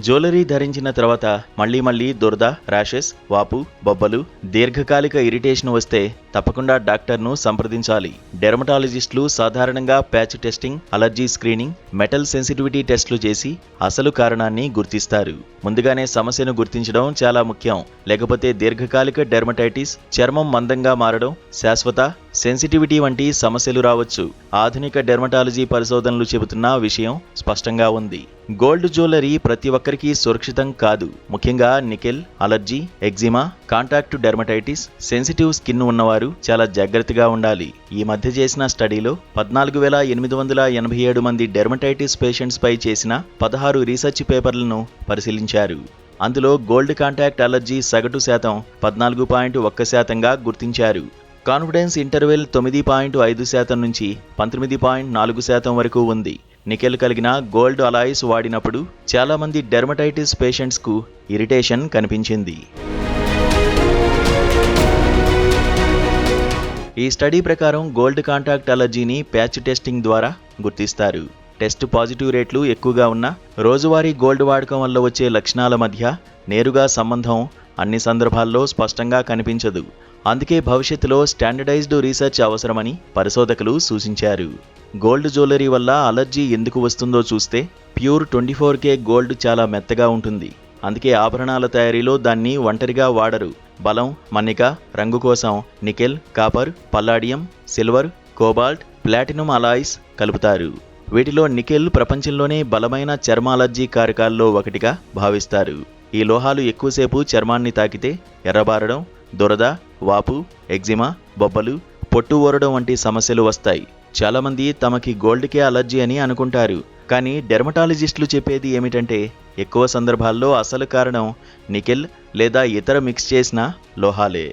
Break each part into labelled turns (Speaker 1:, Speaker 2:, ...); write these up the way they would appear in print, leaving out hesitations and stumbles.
Speaker 1: Jewellery ధరించిన తర్వాత మళ్లీ దురద, ర్యాషెస్, వాపు, బొబ్బలు, దీర్ఘకాలిక ఇరిటేషన్ వస్తే తప్పకుండా డాక్టర్ను సంప్రదించాలి. డెర్మటాలజిస్టులు సాధారణంగా patch testing, allergy screening, metal sensitivity టెస్టులు చేసి అసలు కారణాన్ని గుర్తిస్తారు. ముందుగానే సమస్యను గుర్తించడం చాలా ముఖ్యం. లేకపోతే దీర్ఘకాలిక డెర్మటైటిస్, చర్మం మందంగా మారడం, శాశ్వత సెన్సిటివిటీ వంటి సమస్యలు రావచ్చు. ఆధునిక డెర్మటాలజీ పరిశోధనలు చెబుతున్న విషయం స్పష్టంగా ఉంది. గోల్డ్ జ్యువెలరీ ప్రతి ఒక్కరికి సురక్షితం కాదు. ముఖ్యంగా nickel, allergy, eczema, contact dermatitis, sensitive skin ఉన్నవారు చాలా జాగ్రత్తగా ఉండాలి. ఈ మధ్య చేసిన స్టడీలో 14,887 మంది డెర్మటైటిస్ పేషెంట్స్ పై చేసిన 16 రీసెర్చ్ పేపర్లను పరిశీలించారు. అందులో గోల్డ్ కాంటాక్ట్ అలర్జీ సగటు శాతం 14.1%గా గుర్తించారు. కాన్ఫిడెన్స్ ఇంటర్వెల్ 9.5% నుంచి 19.4% వరకు ఉంది. నికెల్ కలిగిన గోల్డ్ అలాయిస్ వాడినప్పుడు చాలామంది డెర్మటైటిస్ పేషెంట్స్కు ఇరిటేషన్ కనిపించింది. ఈ స్టడీ ప్రకారం గోల్డ్ కాంటాక్ట్ అలర్జీని ప్యాచ్ టెస్టింగ్ ద్వారా గుర్తిస్తారు. టెస్ట్ పాజిటివ్ రేట్లు ఎక్కువగా ఉన్న రోజువారీ గోల్డ్ వాడకం వల్ల వచ్చే లక్షణాల మధ్య నేరుగా సంబంధం అన్ని సందర్భాల్లో స్పష్టంగా కనిపించదు. అందుకే భవిష్యత్తులో స్టాండర్డైజ్డ్ రీసెర్చ్ అవసరమని పరిశోధకులు సూచించారు. గోల్డ్ జ్యువెలరీ వల్ల అలర్జీ ఎందుకు వస్తుందో చూస్తే ప్యూర్ 24K గోల్డ్ చాలా మెత్తగా ఉంటుంది. అందుకే ఆభరణాల తయారీలో దాన్ని ఒంటరిగా వాడరు. బలం, మన్నిక, రంగు కోసం nickel, copper, Palladium, silver, cobalt, platinum alloys కలుపుతారు. వీటిలో నికెల్ ప్రపంచంలోనే బలమైన చర్మ అలర్జీ కారకాల్లో ఒకటిగా భావిస్తారు. ఈ లోహాలు ఎక్కువసేపు చర్మాన్ని తాకితే ఎర్రబారడం, దురద, వాపు, ఎగ్జిమా, బొబ్బలు, పొట్టు ఊరడం వంటి సమస్యలు వస్తాయి. చాలామంది తమకి గోల్డ్కే అలర్జీ అని అనుకుంటారు. కానీ డెర్మటాలజిస్టులు చెప్పేది ఏమిటంటే ఎక్కువ సందర్భాల్లో అసలు కారణం నికెల్ లేదా ఇతర మిక్స్ చేసిన లోహాలే.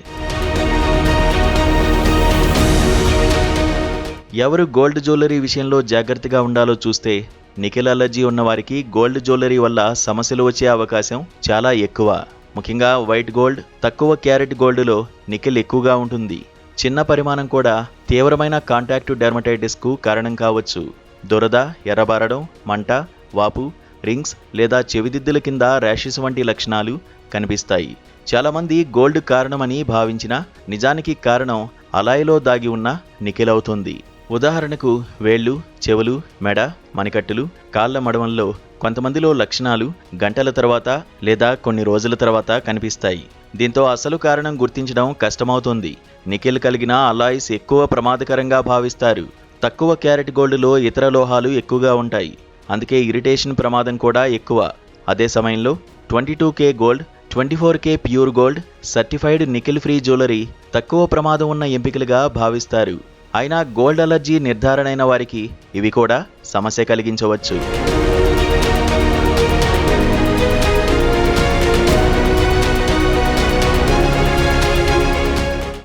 Speaker 1: ఎవరు గోల్డ్ జ్యువెలరీ విషయంలో జాగ్రత్తగా ఉండాలో చూస్తే నికెల్ అలర్జీ ఉన్నవారికి గోల్డ్ జ్యువెలరీ వల్ల సమస్యలు వచ్చే అవకాశం చాలా ఎక్కువ. ముఖ్యంగా వైట్ గోల్డ్, తక్కువ క్యారెట్ గోల్డ్లో నికెల్ ఎక్కువగా ఉంటుంది. చిన్న పరిమాణం కూడా తీవ్రమైన కాంటాక్ట్ డెర్మటైటిస్కు కారణం కావచ్చు. దురద, ఎర్రబారడం, మంట, వాపు, రింగ్స్ లేదా చెవిదిద్దుల కింద ర్యాషెస్ వంటి లక్షణాలు కనిపిస్తాయి. చాలామంది గోల్డ్ కారణమని భావించినా నిజానికి కారణం అలాయిలో దాగి ఉన్న నికెల్ అవుతుంది. ఉదాహరణకు వేళ్లు, చెవులు, మెడ, మణికట్టులు, కాళ్ల మడమల్లో కొంతమందిలో లక్షణాలు గంటల తర్వాత లేదా కొన్ని రోజుల తర్వాత కనిపిస్తాయి. దీంతో అసలు కారణం గుర్తించడం కష్టమవుతుంది. నికెల్ కలిగిన అలాయిస్ ఎక్కువ ప్రమాదకరంగా భావిస్తారు. తక్కువ క్యారెట్ గోల్డ్లో ఇతర లోహాలు ఎక్కువగా ఉంటాయి. అందుకే ఇరిటేషన్ ప్రమాదం కూడా ఎక్కువ. అదే సమయంలో 22K gold, 24K pure gold, certified nickel free jewellery తక్కువ ప్రమాదం ఉన్న ఎంపికలుగా భావిస్తారు. అయినా గోల్డ్ అలర్జీ నిర్ధారణ అయిన వారికి ఇవి కూడా సమస్య కలిగించవచ్చు.